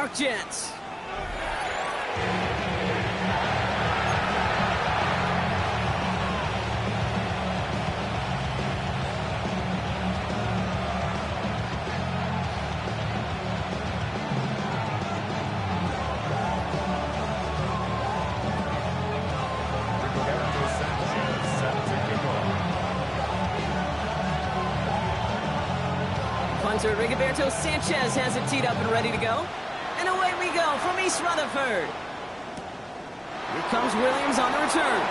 York Jets. Punter Rigoberto Sanchez has it teed up and ready to go. And away we go from East Rutherford. Here comes Williams on the return.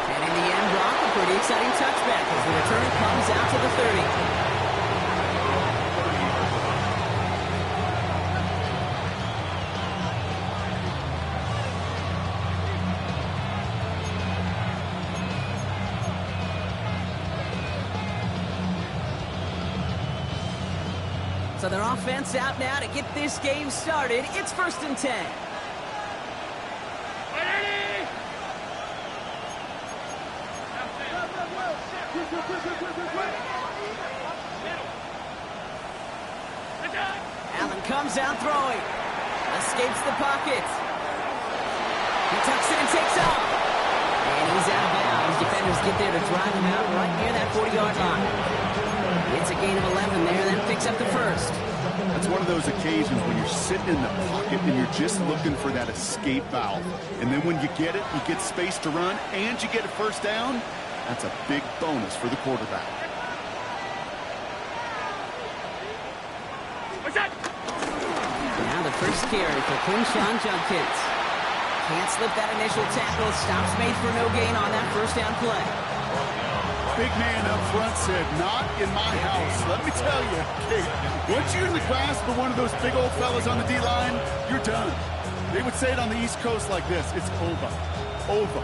And in the end, Brock, a pretty exciting touchback as the return comes out to the 30. So their offense out now to get this game started. It's 1st and 10. Allen comes out throwing. Escapes the pocket. He tucks it and takes off. And he's out of bounds. Defenders get there to drive him out right near that 40-yard line. It's a gain of 11 there, then picks up the first. That's one of those occasions when you're sitting in the pocket and you're just looking for that escape valve. And then when you get it, you get space to run, and you get a first down. That's a big bonus for the quarterback. Now the first carry for Quinshon Judkins. Can't slip that initial tackle. Stops made for no gain on that first down play. Big man up front said, not in my house. Let me tell you, hey, once you're in the grasp of one of those big old fellas on the D-line, you're done. They would say it on the East Coast like this, it's over. Over.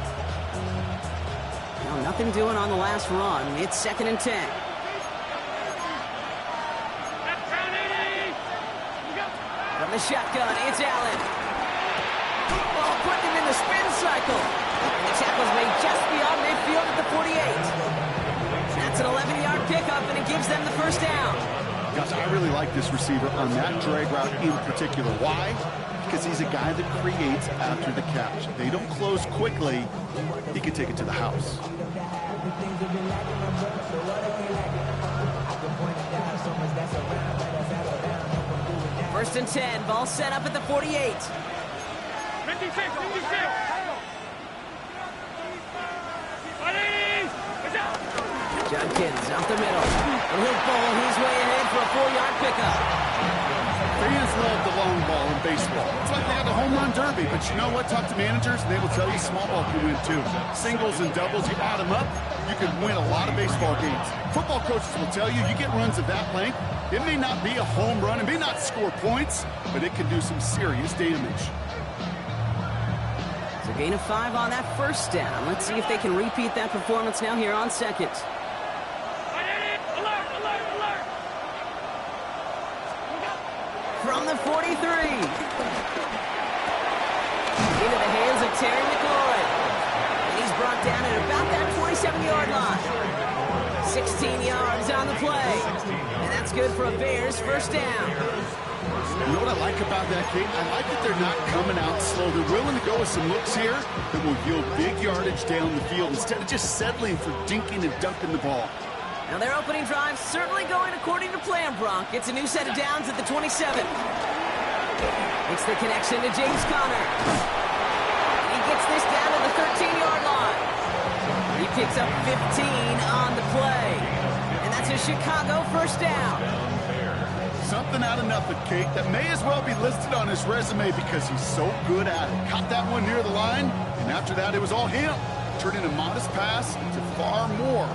Now nothing doing on the last run. It's 2nd and 10. From the shotgun, it's Allen. Ball putting him in the spin cycle. And the tackle's made just beyond midfield at the 48. That's an 11-yard pickup, and it gives them the first down. Gosh, I really like this receiver on that drag route in particular. Why? Because he's a guy that creates after the catch. They don't close quickly. He can take it to the house. First and 10. Ball set up at the 48. Judkins up the middle. And he'll bowl his way ahead for a 4-yard pickup. Fans love the long ball in baseball. It's like they had the home run derby. But you know what? Talk to managers, and they will tell you small ball can win too. Singles and doubles, you add them up, you can win a lot of baseball games. Football coaches will tell you, you get runs of that length, it may not be a home run, it may not score points, but it can do some serious damage. It's a gain of 5 on that first down. Let's see if they can repeat that performance now here on second. From the 43. Into the hands of Terry McLaurin. And he's brought down at about that 27-yard line. 16 yards on the play. And that's good for a Bears first down. You know what I like about that, Kate? I like that they're not coming out slow. They're willing to go with some looks here that will yield big yardage down the field instead of just settling for dinking and dunking the ball. Now their opening drive certainly going according to plan, Bronk. It's a new set of downs at the 27. It's the connection to James Conner. He gets this down to the 13-yard line. He picks up 15 on the play. And that's a Chicago first down. Something out of nothing, Kate, that may as well be listed on his resume because he's so good at it. Caught that one near the line, and after that it was all him. Turning a modest pass to far more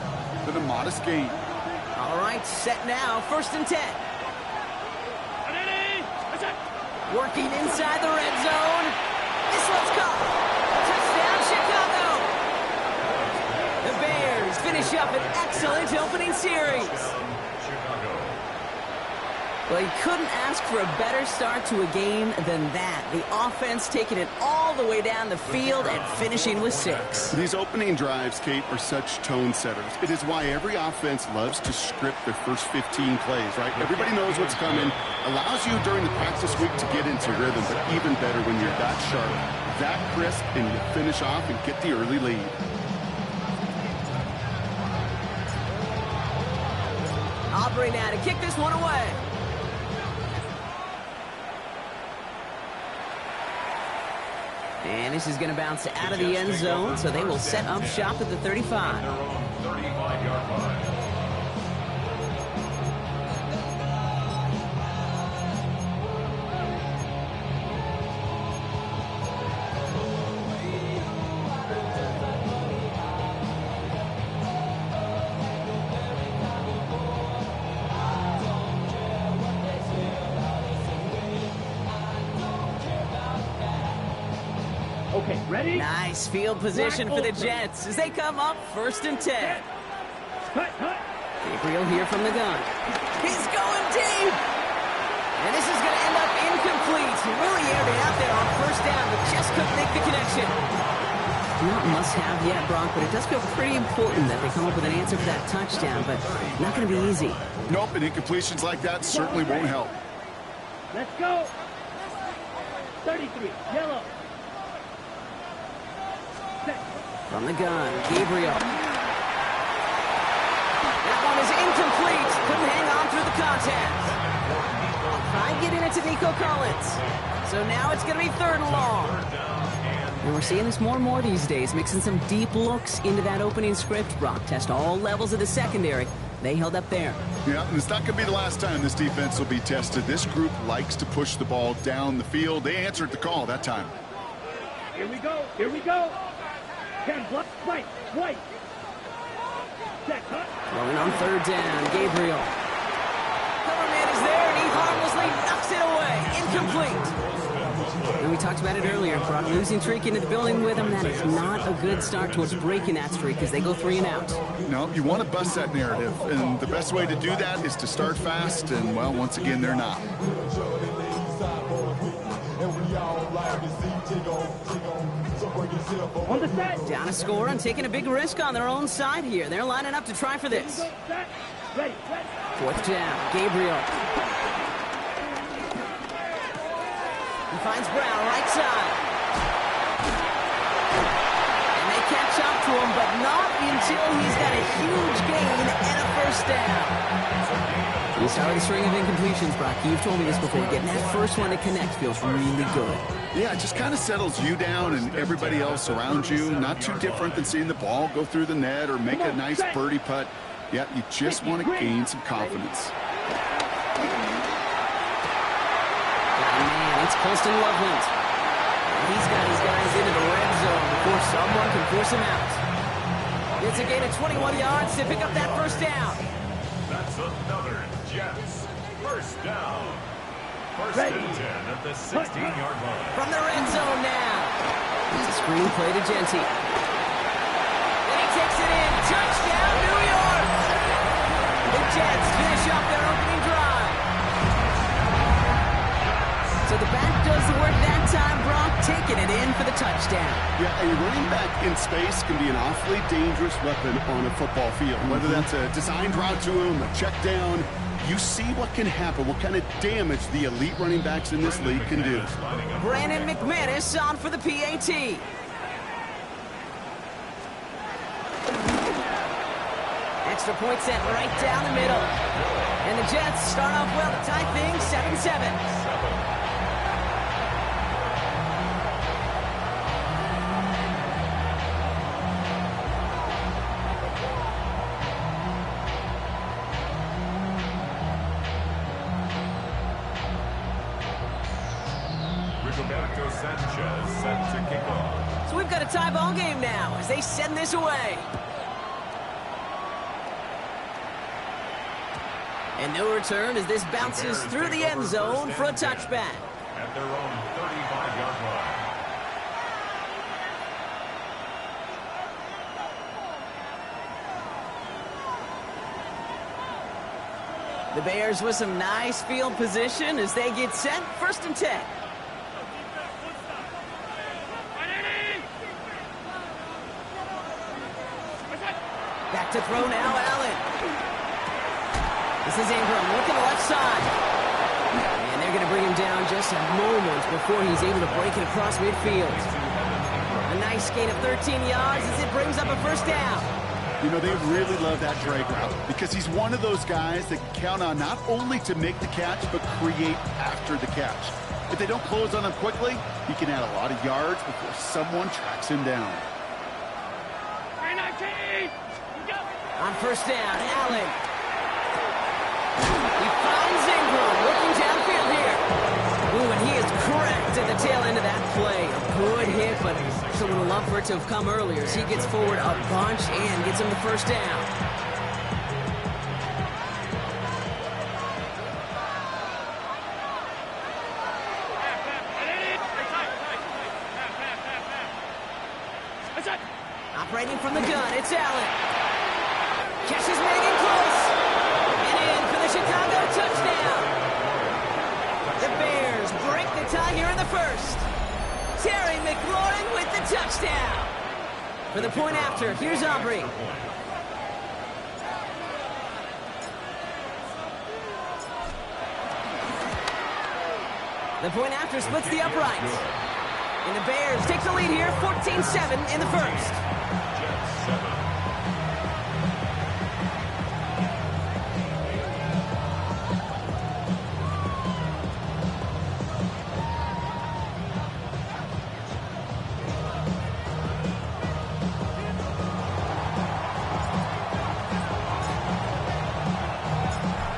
than a modest gain. All right, set now, 1st and 10. Working inside the red zone. This one's caught. Touchdown, Chicago. The Bears finish up an excellent opening series. Well, you couldn't ask for a better start to a game than that. The offense taking it all the way down the field and finishing with 6. These opening drives, Kate, are such tone setters. It is why every offense loves to script their first 15 plays, right? Everybody knows what's coming. Allows you during the practice week to get into rhythm, but even better when you're that sharp, that crisp, and you finish off and get the early lead. Aubrey now to kick this one away. And this is going to bounce out of the end zone, so they will set up shop at the 35. Their own 35-yard line. Okay, ready? Nice field position for the Jets as they come up 1st and 10. Gabriel here from the gun. He's going deep! And this is going to end up incomplete. He really aired it out there on 1st down, but just couldn't make the connection. Not must-have yet, Brock, but it does feel pretty important that they come up with an answer for that touchdown, but not going to be easy. Nope, and incompletions like that certainly won't help. Let's go. 33, yellow. From the gun, Gabriel. That one is incomplete. Couldn't hang on through the contact. Try getting it to Nico Collins. So now it's going to be 3rd and long. And we're seeing this more and more these days, mixing some deep looks into that opening script. Brock test all levels of the secondary. They held up there. Yeah, and it's not going to be the last time this defense will be tested. This group likes to push the ball down the field. They answered the call that time. Here we go. Here we go. 10 block, right, white. Set, cut. Rolling on 3rd down, Gabriel. Cover man is there, and he harmlessly knocks it away. Incomplete. And we talked about it earlier, Brock losing streak into the building with him. That is not a good start towards breaking that streak as they go 3 and out. No, you want to bust that narrative, and the best way to do that is to start fast, and, well, once again, they're not. On the set. Down a score and taking a big risk on their own side here. They're lining up to try for this. Set. Ready, set. 4th down, Gabriel. He finds Brown, right side. And they catch up to him, but not until he's got a huge gain and a 1st down. We started a string of incompletions, Brock. You've told me this before. Getting that first one to connect feels really good. Yeah, it just kind of settles you down and everybody else around you. Not too different than seeing the ball go through the net or make a nice birdie putt. Yeah, you just want to gain some confidence. Man, it's Colston Loveland. He's got his guys into the red zone before someone can force him out. It's a gain of 21 yards to pick up that 1st down. That's another Jets 1st down. 1st and 10 at the 16-yard line. From the red zone now. It's a screen play to Genty. And he takes it in. Touchdown, New York! The Jets finish up their opening drive. So the back does the work that time, Brock, taking it in for the touchdown. Yeah, a running back in space can be an awfully dangerous weapon on a football field. Whether that's a designed route to him, a check down, you see what can happen, what kind of damage the elite running backs in this league can do. Brandon McManus on for the PAT. Extra point set right down the middle. And the Jets start off well to tie things 7-7. Rigoberto Sanchez set to kick off. So we've got a tie ball game now as they send this away. And no return as this bounces through the end zone for a touchback. At their own 35-yard line. The Bears with some nice field position as they get set. 1st and 10. Back to throw now, Allen. This is Ingram looking left side. And they're going to bring him down just a moment before he's able to break it across midfield. A nice gain of 13 yards as it brings up a 1st down. You know, they really love that drag route because he's one of those guys that can count on not only to make the catch, but create after the catch. If they don't close on him quickly, he can add a lot of yards before someone tracks him down. On 1st down, Allen. He finds Ingram looking downfield here. Ooh, and he is cracked at the tail end of that play. A good hit, but someone would love for it to have come earlier as he gets forward a bunch and gets him the 1st down. Operating from the gun, it's Allen. Catch is made in close. And in for the Chicago touchdown. The Bears break the tie here in the 1st. Terry McLaurin with the touchdown. For the point after, here's Aubrey. The point after splits the uprights. And the Bears take the lead here, 14-7 in the 1st.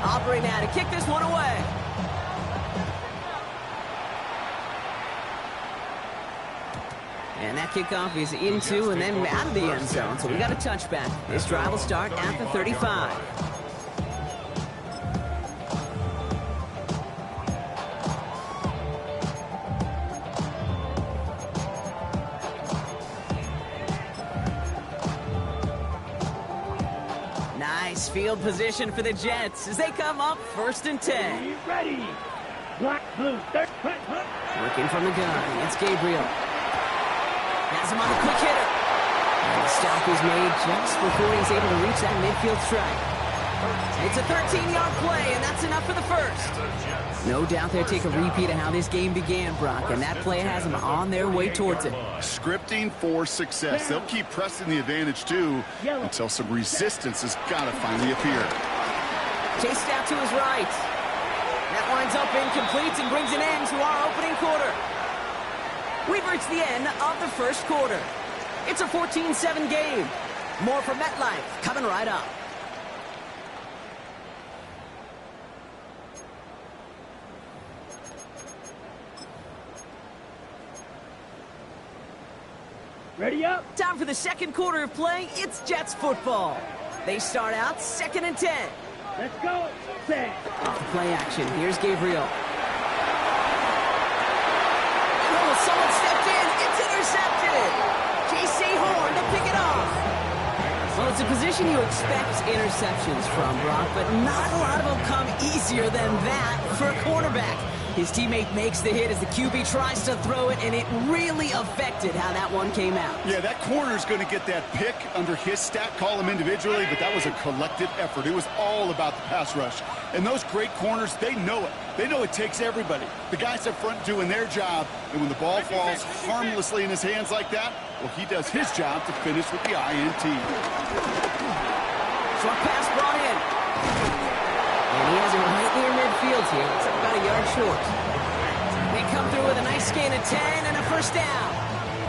Aubrey now to kick this one away. And that kickoff is into and then out of the end zone. So we got a touchback. This drive will start at the 35. Nice field position for the Jets as they come up 1st and 10. Ready. Black, blue, third, Working from the gun. It's Gabriel. Has him on a quick hitter. And the stop is made just before he's able to reach that midfield strike. It's a 13-yard play, and that's enough for the 1st. No doubt they'll take a repeat of how this game began, Brock, and that play has them on their way towards it. Scripting for success. They'll keep pressing the advantage, too, until some resistance has got to finally appear. Chased out to his right. That winds up incomplete and brings an end to our opening quarter. We've reached the end of the 1st quarter. It's a 14-7 game. More from MetLife coming right up. ready up. Time for the 2nd quarter of play. It's Jets football. They start out 2nd and 10. Let's go. Set. Off the play action. Here's Gabriel. Someone stepped in. It's intercepted. J.C. Horn to pick it off. Well, it's a position you expect interceptions from, Brock, but not a lot of them come easier than that for a cornerback. His teammate makes the hit as the QB tries to throw it, and it really affected how that one came out. Yeah, that corner's going to get that pick under his stat column individually, but that was a collective effort. It was all about the pass rush. And those great corners, they know it. They know it takes everybody. The guys up front doing their job, and when the ball falls harmlessly in his hands like that, well, he does his job to finish with the INT. Short pass brought in. And he has it right near midfield here. It's about a yard short. They come through with a nice gain of 10 and a 1st down.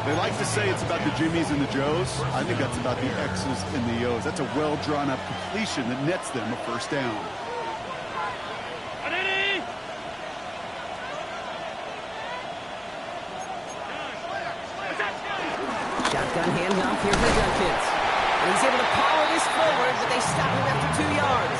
They like to say it's about the Jimmies and the Joes. I think that's about the X's and the O's. That's a well-drawn-up completion that nets them a 1st down. Shotgun handoff here for Duckins. And he's able to power this forward, but they stop him after 2 yards.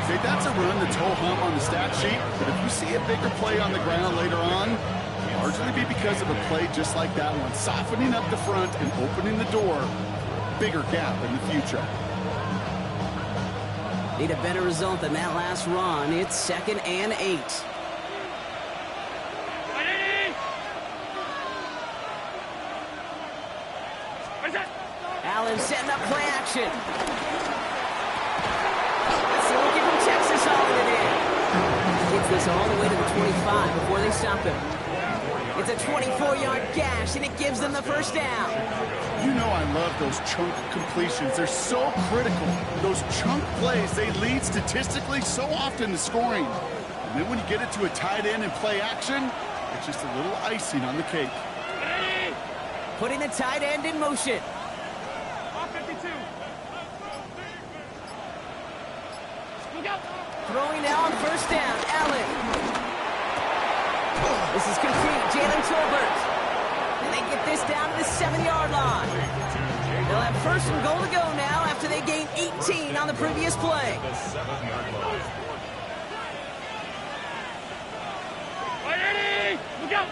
See, that's a run that's ho-hum on the stat sheet, but if you see a bigger play on the ground later on, it'll largely be because of a play just like that one, softening up the front and opening the door, bigger gap in the future. Need a better result than that last run. It's 2nd and 8. Allen setting up play action. That's the rookie from Texas hauling it in. Gets this all the way to the 25 before they stop him. It's a 24-yard gash, and it gives them the first down. You know I love those chunk completions. They're so critical. Those chunk plays, they lead statistically so often to scoring. And then when you get it to a tight end and play action, it's just a little icing on the cake. Putting the tight end in motion. Throwing now on first down, Allen. This is complete, Jalen Tolbert. And they get this down to the 7-yard line. They'll have 1st and goal to go now after they gained 18 on the previous play. Look out!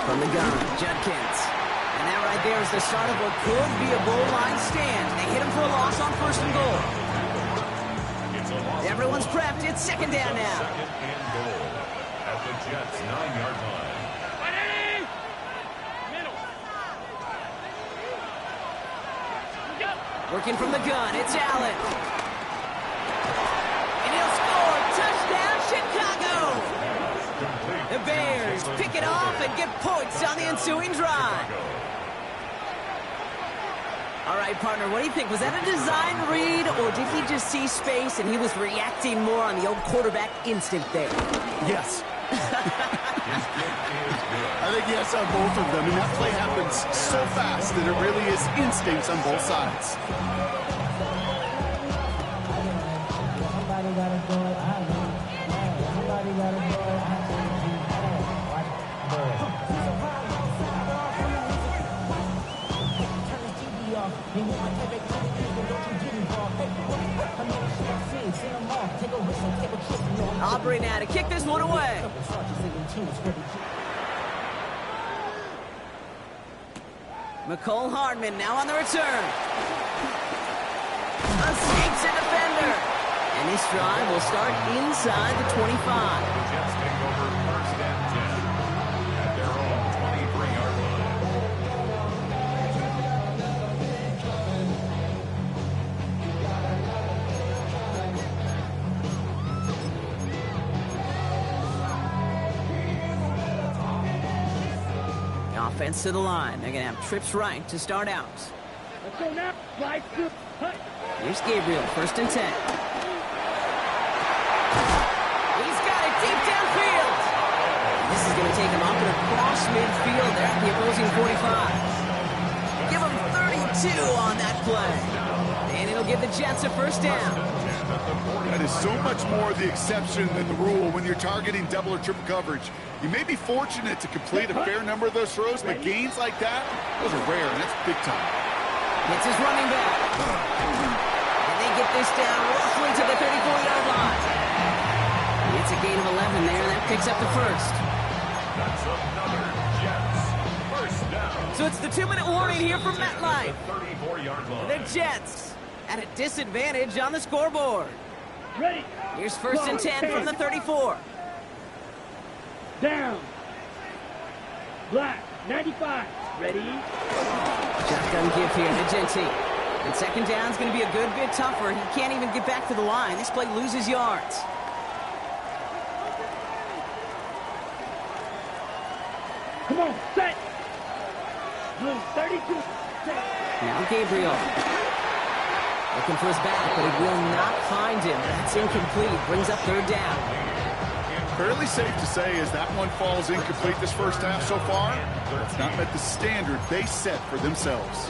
From the gun, Judkins. And that right there is the start of what could be a goal line stand. They hit him for a loss on 1st and goal. Everyone's prepped. It's 2nd down now. 2nd and goal at the Jets' 9-yard line. Working from the gun, it's Allen. And he'll score. Touchdown, Chicago! The Bears pick it off and get points on the ensuing drive. All right, partner, what do you think? Was that a design read, or did he just see space and he was reacting more on the old quarterback instinct there? Yes. I think yes on both of them, and that play happens so fast that it really is instincts on both sides. Aubrey now to kick this one away. McCole Hardman now on the return. Escapes a defender. And this drive will start inside the 25. The Jets take over 1st and 10 at their own 23-yard line. Offense to the line. They're going to have trips right to start out. Let's go now. Slide through. Here's Gabriel, 1st and 10. He's got it deep downfield. This is going to take him up and across midfield there at the opposing 45. Give him 32 on that play. And it'll give the Jets a 1st down. That is so much more the exception than the rule when you're targeting double or triple coverage. You may be fortunate to complete a fair number of those throws, but gains like that, those are rare, and that's big time. It's his running back. And they get this down roughly to the 34-yard line. It's a gain of 11 there, and that picks up the 1st. That's another Jets 1st down. So it's the 2-minute warning here from MetLife. 34-yard line. The Jets at a disadvantage on the scoreboard. Ready. Here's 1st and 10 from the 34. Down. Black. 95. Ready. Shotgun give here to Genty. And 2nd down's going to be a good bit tougher. He can't even get back to the line. This play loses yards. Come on. Set. Blue. 32. Set. Now Gabriel. Looking for his back, but he will not find him. That's incomplete. Brings up 3rd down. Fairly safe to say as that one falls incomplete this first half so far, it's not met the standard they set for themselves.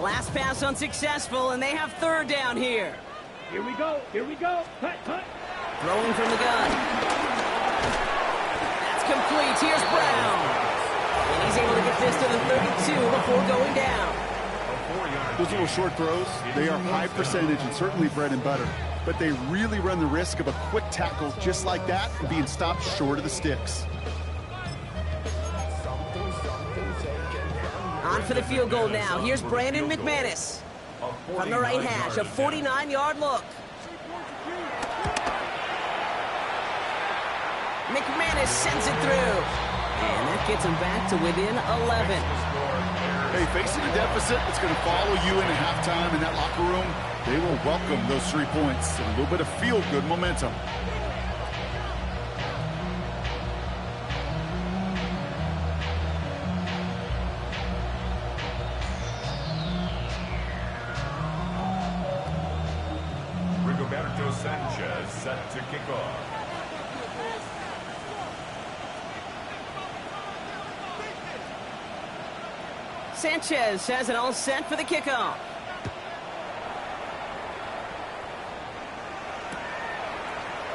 Last pass unsuccessful, and they have 3rd down here. Here we go. Here we go. Cut, cut. Throwing from the gun. That's complete. Here's Brown. And he's able to get this to the 32 before going down. Those little short throws, they are high percentage and certainly bread and butter. but they really run the risk of a quick tackle just like that and being stopped short of the sticks. On for the field goal now. Here's Brandon McManus. From the right hash, a 49-yard look. McManus sends it through. And that gets him back to within 11. Hey, facing a deficit that's going to follow you into halftime in that locker room, they will welcome those 3 points and a little bit of feel-good momentum. Rigoberto Sanchez set to kick off. Sanchez has it all set for the kickoff.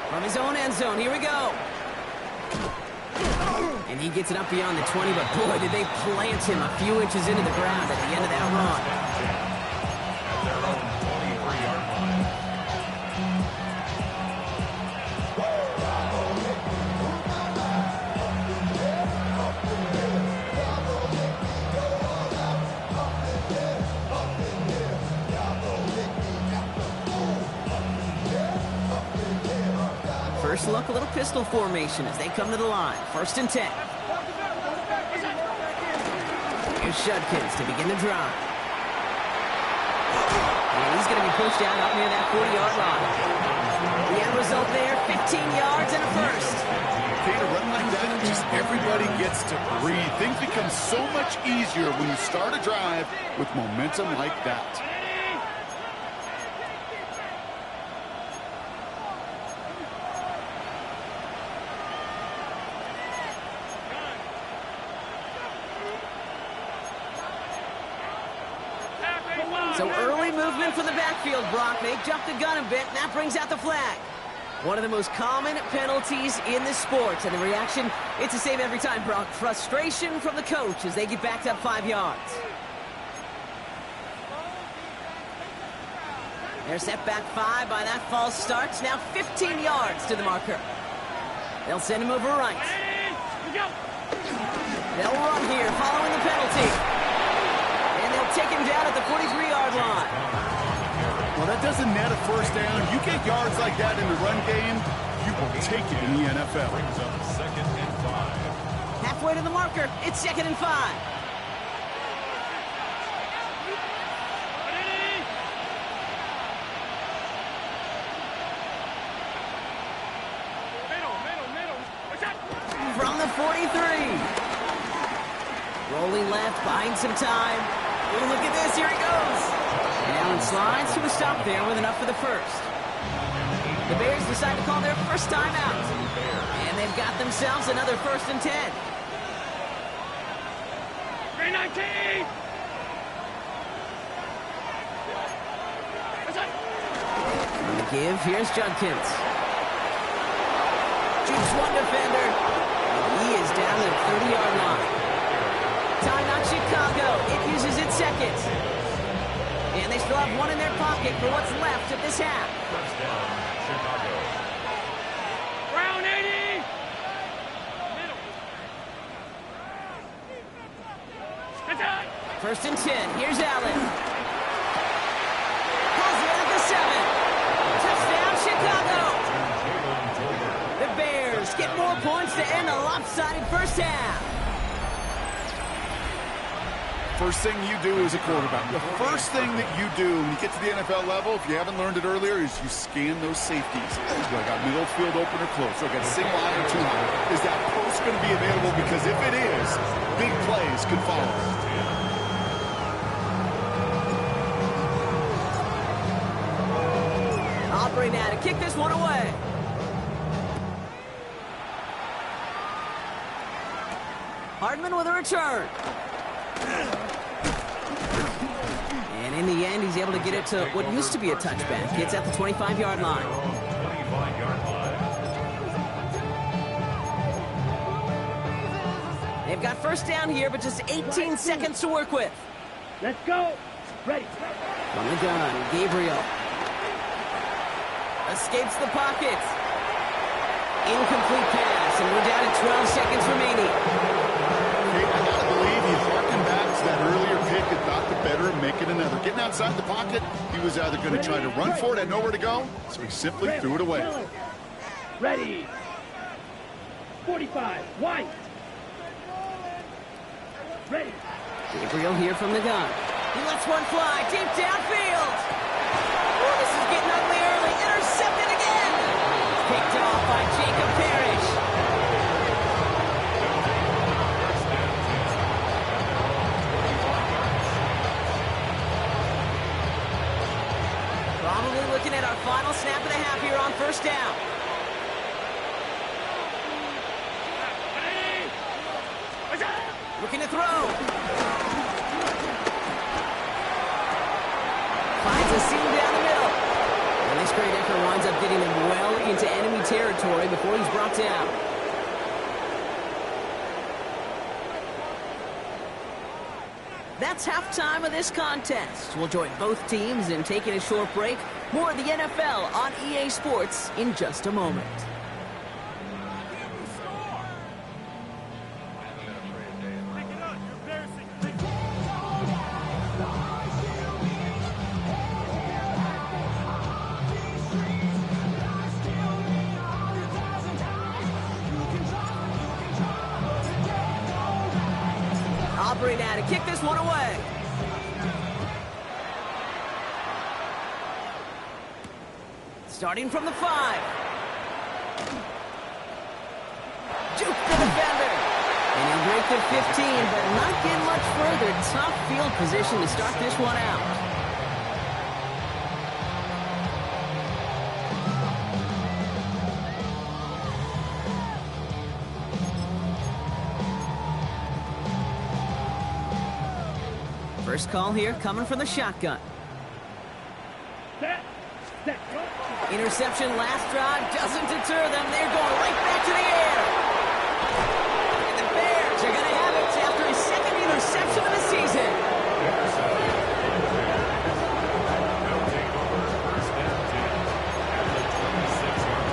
From his own end zone, here we go. And he gets it up beyond the 20, but boy, did they plant him a few inches into the ground at the end of that run. At their own 23-yard line. First look, a little pistol formation as they come to the line. 1st and 10. Here's Judkins to begin the drive. And he's going to be pushed out up near that 40-yard line. The end result there, 15 yards and a first. Okay, to run like that, just everybody gets to breathe. Things become so much easier when you start a drive with momentum like that. So early movement from the backfield, Brock. They jumped the gun a bit, and that brings out the flag. One of the most common penalties in the sport. And the reaction, it's the same every time, Brock. Frustration from the coach as they get backed up 5 yards. They're set back 5 by that false start. Now 15 yards to the marker. They'll send him over right. They'll run here following the penalty. And they'll take him down at the 43-yard line. Well, that doesn't net a first down. You get yards like that in the run game, you will take it in the NFL. Brings up 2nd and 5. Halfway to the marker. It's 2nd and 5. From the 43. Rolling left, buying some time. Oh, look at this, here he goes. And Allen slides to a stop there with enough for the first. The Bears decide to call their first timeout. And they've got themselves another 1st and 10. 319! On the give, here's Judkins. Shoots one defender. And he is down at the 30-yard line. Timeout Chicago. It uses its 2nd. And they still have one in their pocket for what's left of this half. First down, Chicago. Brown 80! 1st and 10. Here's Allen. Pulls it at the 7. Touchdown, Chicago. The Bears get more points to end a lopsided first half. First thing you do as a quarterback, the first thing that you do when you get to the NFL level, if you haven't learned it earlier, is you scan those safeties. Do I got middle field open or close? Do I got single eye or two eye? Is that post going to be available? Because if it is, big plays could follow. Aubrey now to kick this one away. Hardman with a return. And in the end, he's able to get it to what used to be a touchback. It's at the 25-yard line. 25-yard line. They've got first down here, but just 18 seconds to work with. Let's go! Ready! From the gun, Gabriel. Escapes the pocket. Incomplete pass, and we're down to 12 seconds remaining. I gotta believe he harkened back to that earlier pick and thought the better of making another. Getting outside the pocket, he was either going to try to run for it, had nowhere to go, so he simply threw it away. Ready. 45. White. Ready. Gabriel here from the gun. He lets one fly deep downfield. Ooh, this is getting ugly early. Intercepted again. Picked off by Jacob Parrish. Probably looking at our final snap and a half here on first down. Looking to throw. Finds a seam down the middle. And this great effort winds up getting him well into enemy territory before he's brought down. That's halftime of this contest. We'll join both teams in taking a short break. More of the NFL on EA Sports in just a moment. Aubrey now to kick this one away. Starting from the 5. Juke the defender. And he'll break the 15, but not get much further. Tough field position to start this one out. First call here coming from the shotgun. Set. Interception last drive doesn't deter them. They're going right back to the air. And the Bears are going to have it after his second interception of the season. They'll take over first and 10 at the 26-yard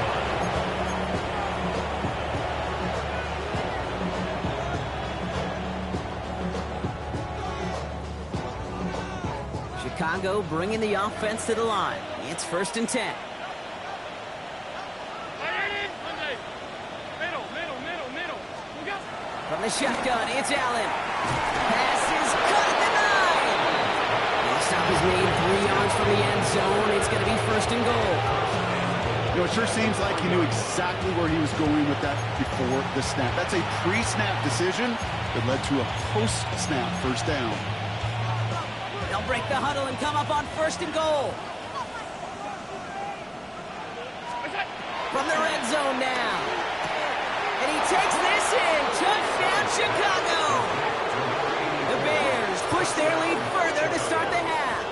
line. Chicago bringing the offense to the line. It's first and 10. From the shotgun, it's Allen. Pass is cut at the 9. The stop is made 3 yards from the end zone. It's going to be first and goal. You know, it sure seems like he knew exactly where he was going with that before the snap. That's a pre-snap decision that led to a post-snap first down. They'll break the huddle and come up on first and goal. From the red zone now. And he takes this in. Touchdown, Chicago. The Bears push their lead further to start the half.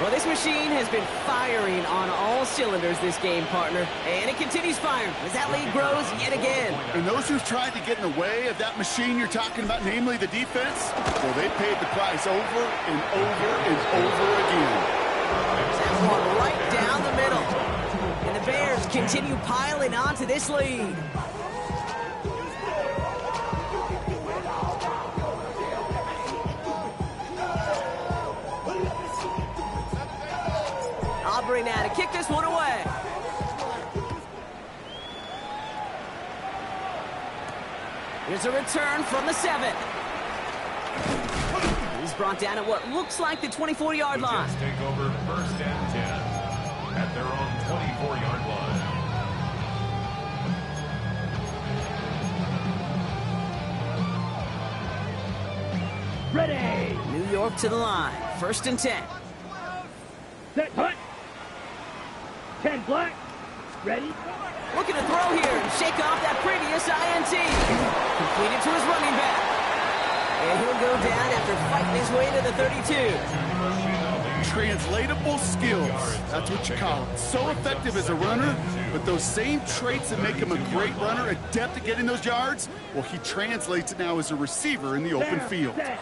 Well, this machine has been firing on all cylinders this game, partner. And it continues firing as that lead grows yet again. And those who've tried to get in the way of that machine you're talking about, namely the defense, well, they paid the price over and over and over again. That's one right down the middle. And the Bears continue piling onto this lead. Aubrey now to kick this one away. Here's a return from the 7. He's brought down at what looks like the 24-yard line. Jets take over first and 10 at their own 24-yard line. Ready. New York to the line. First and 10. Set. Punt. 10 black. Ready. Looking to throw here and shake off that previous INT. Completed to his running back. And he'll go down after fighting his way to the 32. Translatable skills. That's what you call it. So effective as a runner, but those same traits that make him a great runner, adept at getting those yards, well, he translates it now as a receiver in the open field. Running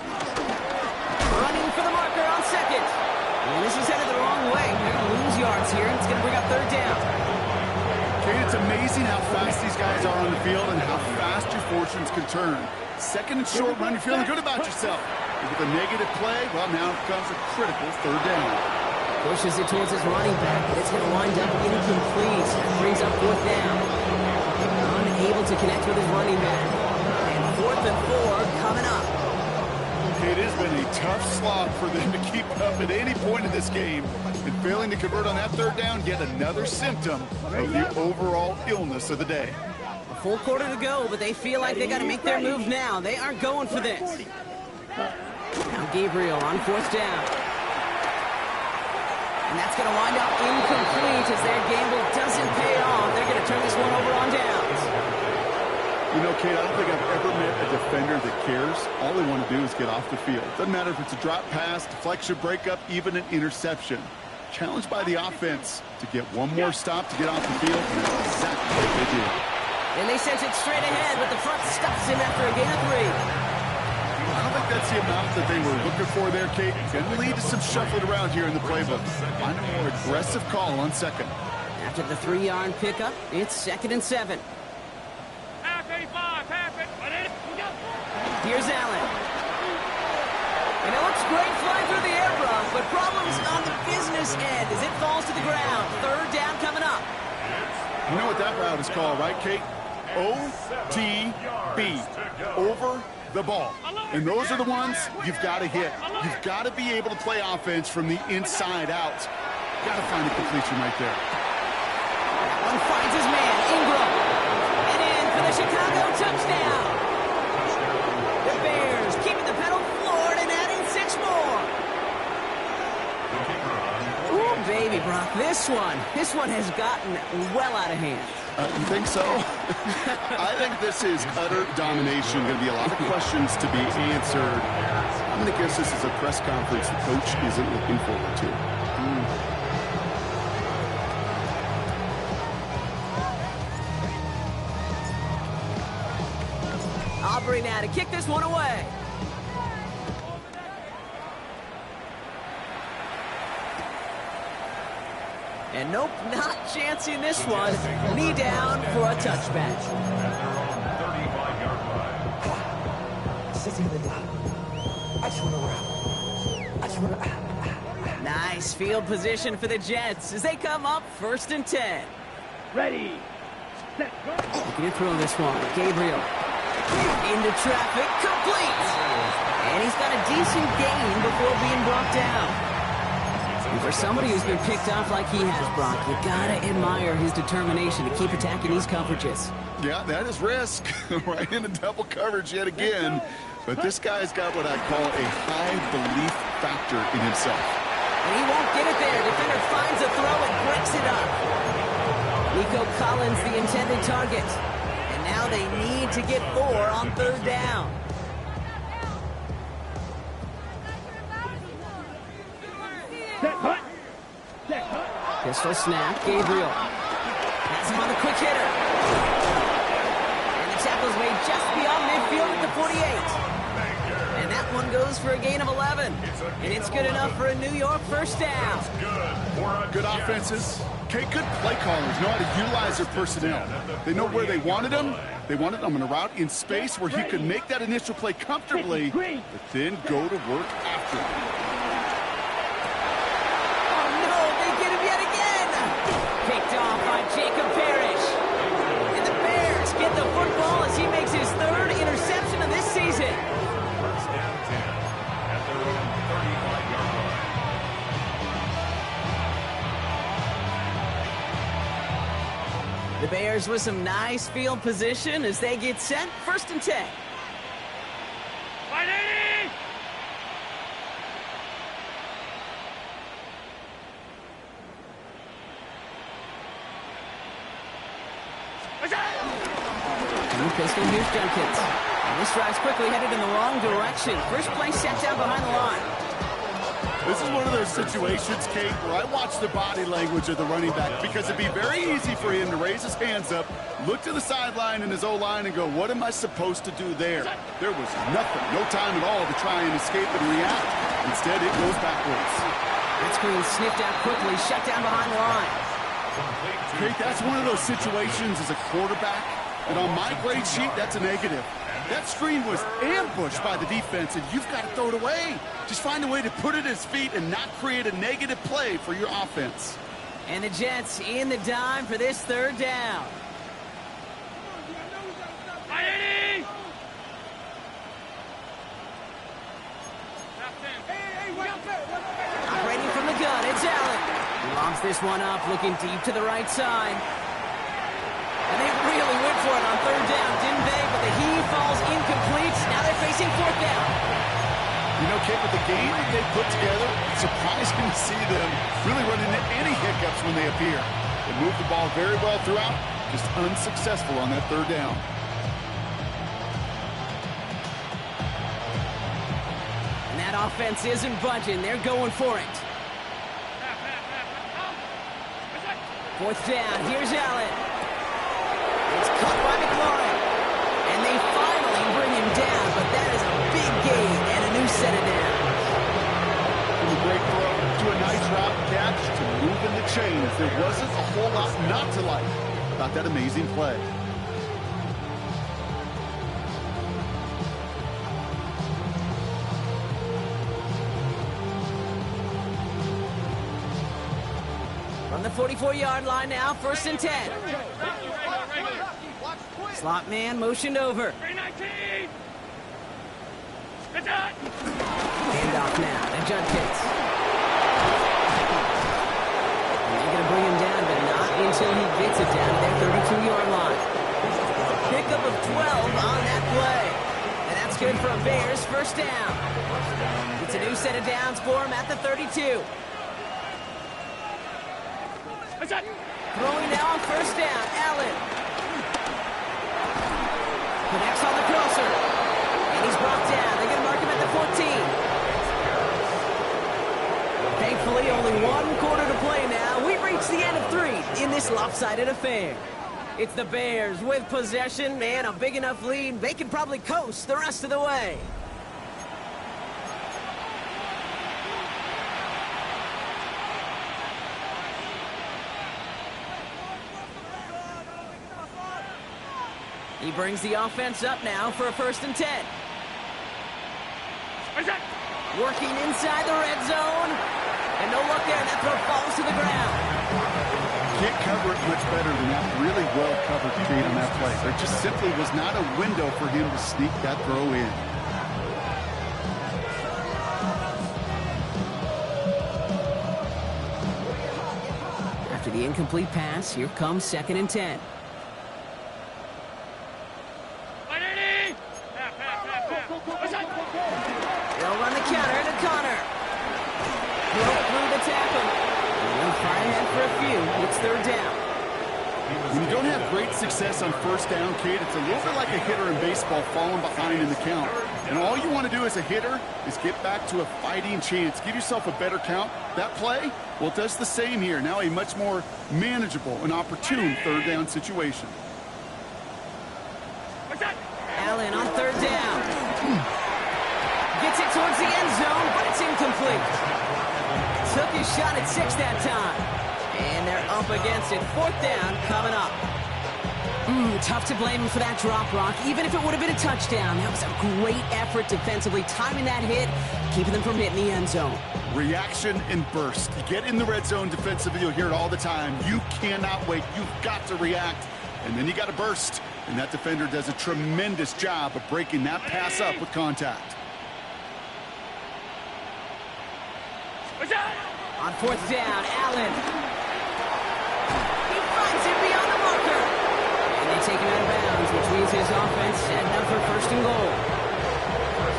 for the marker on second. And this is headed the wrong way. They're going to lose yards here, and it's going to bring up third down. Okay, it's amazing how fast these guys are on the field and how fast your fortunes can turn. Second and short run, you're feeling good about yourself. With a negative play, well, now it becomes a critical third down. Pushes it towards his running back, but it's going to wind up incomplete. Brings up fourth down. Unable to connect with his running back. And 4th and 4 coming up. It has been a tough slog for them to keep up at any point in this game. And failing to convert on that third down, yet another symptom of the overall illness of the day. A full quarter to go, but they feel like they got to make their move now. They aren't going for this. Now Gabriel on 4th down. And that's going to wind up incomplete as their gamble doesn't pay off. They're going to turn this one over on downs. You know, Kate, I don't think I've ever met a defender that cares. All they want to do is get off the field. Doesn't matter if it's a drop pass, deflection, breakup, even an interception. Challenged by the offense to get one more stop to get off the field, and that's exactly what they do. And they sent it straight ahead, but the front stops him after a gain of 3. I don't think that's the amount that they were looking for there, Kate. Going to lead to some shuffling around here in the playbook. Find a more aggressive call on second. After the 3-yard pickup, it's 2nd and 7. Here's Allen. And it looks great flying through the air, Brock, but problems on the business end as it falls to the ground. Third down coming up. You know what that route is called, right, Kate? ODB. Over the ball. And those are the ones you've got to hit. You've got to be able to play offense from the inside out. Got to find a completion right there. That one finds his man, Ingram. And in for the Chicago touchdown. The Bears keeping the pedal floored and adding 6 more. Ooh, baby, Brock, this one has gotten well out of hand. You think so? I think this is utter domination. Going to be a lot of questions to be answered. I'm going to guess this is a press conference the coach isn't looking forward to. Aubrey now to kick this one away. And nope, not chancing this one. Knee down for a touchback. Nice field position for the Jets as they come up 1st and 10. Ready, set, go. Looking to throw this one. Gabriel. Into traffic, complete. And he's got a decent gain before being brought down. And for somebody who's been picked off like he has, Brock, you gotta admire his determination to keep attacking these coverages. Yeah, that is risk. Right into double coverage yet again. But this guy's got what I call a high belief factor in himself. And he won't get it there. Defender finds a throw and breaks it up. Nico Collins, the intended target. And now they need to get 4 on 3rd down. Set, hut. Set, hut. Pistol snap, Gabriel. That's him on the quick hitter. And the tackle's made just beyond midfield at the 48. And that one goes for a gain of 11. And it's good enough for a New York 1st down. Good offenses. Okay, good play callers know how to utilize their personnel. They know where they wanted them. They wanted them in a route in space where he could make that initial play comfortably, but then go to work after it. Jacob Parrish. And the Bears get the football as he makes his 3rd interception of this season. First down 10 at their own 35-yard line. The Bears with some nice field position as they get set. 1st and 10. Pistol, here's Jenkins. And this drive's quickly headed in the wrong direction. First play set down behind the line. This is one of those situations, Kate, where I watch the body language of the running back because it'd be very easy for him to raise his hands up, look to the sideline in his O-line and go, what am I supposed to do there? There was nothing, no time at all to try and escape and react. Instead, it goes backwards. That screen sniffed out quickly, shut down behind the line. Kate, that's one of those situations as a quarterback, and on my grade sheet, that's a negative. That screen was ambushed by the defense, and you've got to throw it away. Just find a way to put it at his feet and not create a negative play for your offense. And the Jets in the dime for this third down. Operating from the gun, it's Allen. He lobs this one up, looking deep to the right side. And they really went for it on third down, didn't they? But the heave falls incomplete. Now they're facing fourth down. You know, Kate, with the game that they put together, it's surprising to see them really run into any hiccups when they appear. They moved the ball very well throughout, just unsuccessful on that third down. And that offense isn't budging. They're going for it. Fourth down. Here's Allen. It's caught by McLaurin. And they finally bring him down, but that is a big gain and a new set of downs. From a great throw to a nice route catch to moving the chains. There wasn't a whole lot not to like about that amazing play. From the 44-yard line now, 1st and 10. Slot man motioned over. Handoff now to Judkins. They're going to bring him down, but not until he gets it down to their 32-yard line. Pickup of 12 on that play. And that's good for a Bears first down. It's a new set of downs for him at the 32. Throwing now on first down, Allen. Connects on the crosser. And he's brought down. They're going to mark him at the 14. Thankfully, only one quarter to play now. We've reached the end of 3 in this lopsided affair. It's the Bears with possession and a big enough lead. They can probably coast the rest of the way. He brings the offense up now for a 1st and 10. Working inside the red zone. And no luck there. That throw falls to the ground. Can't cover it much better than that. Really well covered Kate on that play. There just simply was not a window for him to sneak that throw in. After the incomplete pass, here comes 2nd and 10. They'll run the counter to Connor. Broke through the tackle. And they'll fire ahead for a few. It's 3rd down. When you don't have great success on first down, Kate, it's a little bit like a hitter in baseball falling behind in the count. And all you want to do as a hitter is get back to a fighting chance. Give yourself a better count. That play, well, it does the same here. Now a much more manageable and opportune 3rd down situation. Allen on 3rd down. Gets it towards the end zone, but it's incomplete. Took his shot at 6 that time. And they're up against it. 4th down coming up. Tough to blame him for that drop, Rock. Even if it would have been a touchdown, that was a great effort defensively, timing that hit, keeping them from hitting the end zone. Reaction and burst. You get in the red zone defensively, you'll hear it all the time. You cannot wait. You've got to react. And then you got to burst. And that defender does a tremendous job of breaking that pass up with contact. On 4th down, Allen. He finds it beyond the marker. And they take him out of bounds, which means his offense setting up for 1st and goal.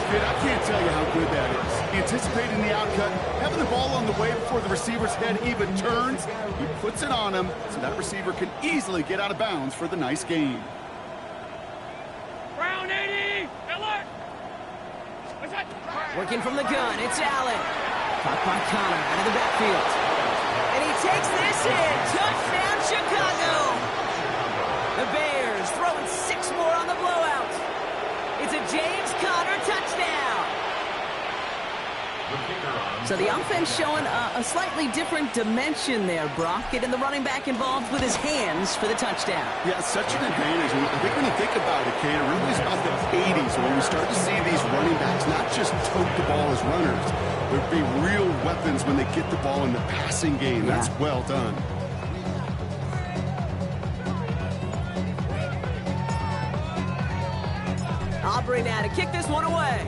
Kid, I can't tell you how good that is. Anticipating the outcut, having the ball on the way before the receiver's head even turns. He puts it on him so that receiver can easily get out of bounds for the nice gain. Brown 80! Alert! Working from the gun, it's Allen. Caught by Connor out of the backfield. And he takes this in. Touchdown, Chicago! The Bears throwing 6 more on the blowout. It's a James Conner touchdown. So the offense showing a slightly different dimension there, Brock, getting the running back involved with his hands for the touchdown. Yeah, it's such an advantage. I think when you think about it, Kate, it really is about the 80s when we start to see these running backs not just tote the ball as runners, but be real weapons when they get the ball in the passing game. Yeah. That's well done. Aubrey now to kick this one away.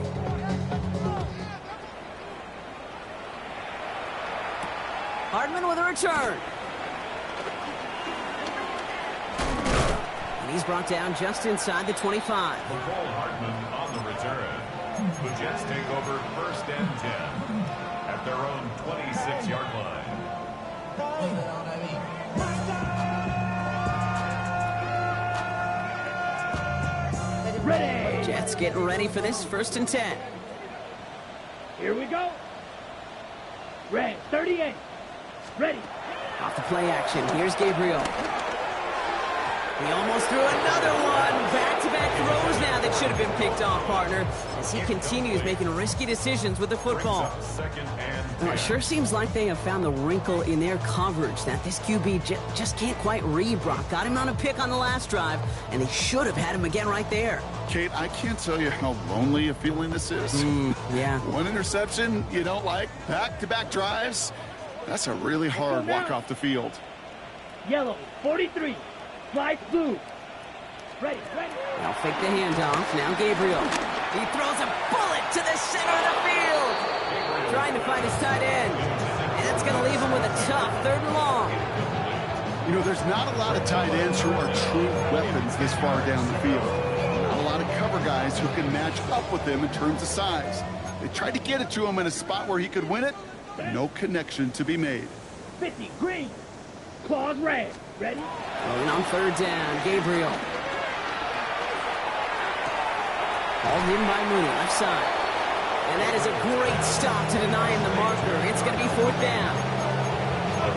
Hardman with a return. And he's brought down just inside the 25. Nicole Hardman on the return. The Jets take over 1st and 10 at their own 26-yard line. Ready. Jets getting ready for this 1st and 10. Here we go. Red 38. Ready. Off the play action. Here's Gabriel. He almost threw another one. Back-to-back throws now that should have been picked off, partner, as he continues making risky decisions with the football. 2nd and 10. Now, it sure seems like they have found the wrinkle in their coverage that this QB just can't quite read. Brock got him on a pick on the last drive, and they should have had him again right there. Kate, I can't tell you how lonely a feeling this is. Yeah. One interception you don't like, back-to-back drives. That's a really hard walk off the field. Yellow 43. Fly blue. Ready. Now fake the handoff. Now Gabriel. He throws a bullet to the center of the field. Trying to find his tight end. And that's going to leave him with a tough 3rd and long. You know, there's not a lot of tight ends who are true weapons this far down the field. Not a lot of cover guys who can match up with him in terms of size. They tried to get it to him in a spot where he could win it. No connection to be made. 50 green. Claws red. Ready. Rolling on 3rd down. Gabriel. Ball hidden by Mooney, left side. And that is a great stop to deny him the marker. It's going to be 4th down.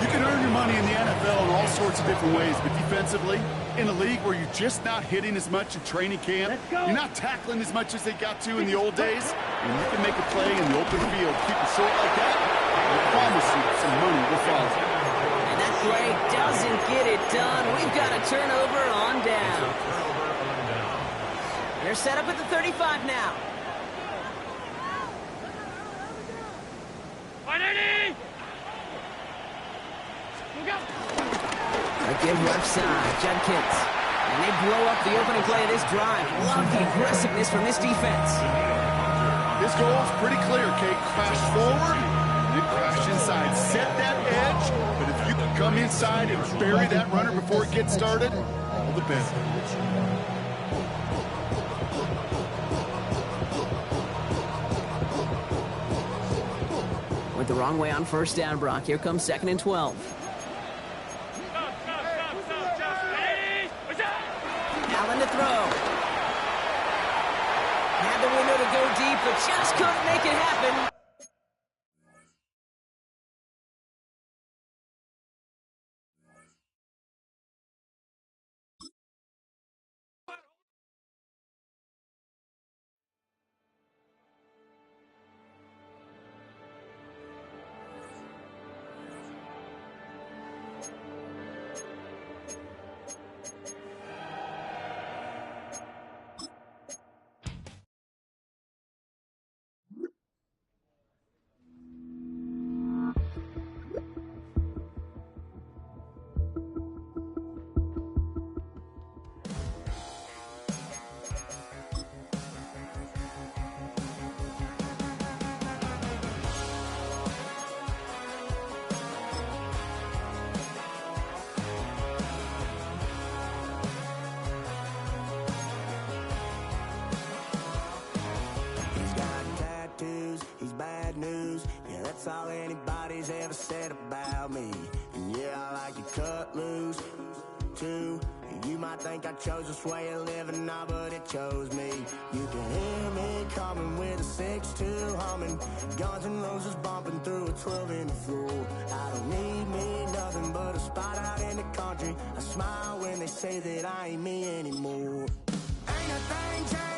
You can earn your money in the NFL in all sorts of different ways, but defensively, in a league where you're just not hitting as much in training camp, Let's go. you're not tackling as much as they got to in the old days, and you can make a play in the open field, keep it short like that, I promise you some money will follow. And that play doesn't get it done. We've got a turnover on down. They're set up at the 35 now. A give left side, Judkins. And they blow up the opening play of this drive. Love the aggressiveness from this defense. His goal is pretty clear, Kate. Crash forward, then crash inside. Set that edge, but if you can come inside and bury that runner before it gets started, all the better. Went the wrong way on 1st down, Brock. Here comes 2nd and 12. Allen to throw. Had the window to go deep, but just couldn't make it happen. That's all anybody's ever said about me. And yeah, I like to cut loose, too. You might think I chose this way of living now, but it chose me. You can hear me coming with a 6-2 humming, Guns N' Roses bumping through a 12 in the floor. I don't need me nothing but a spot out in the country. I smile when they say that I ain't me anymore. Ain't a thing changed.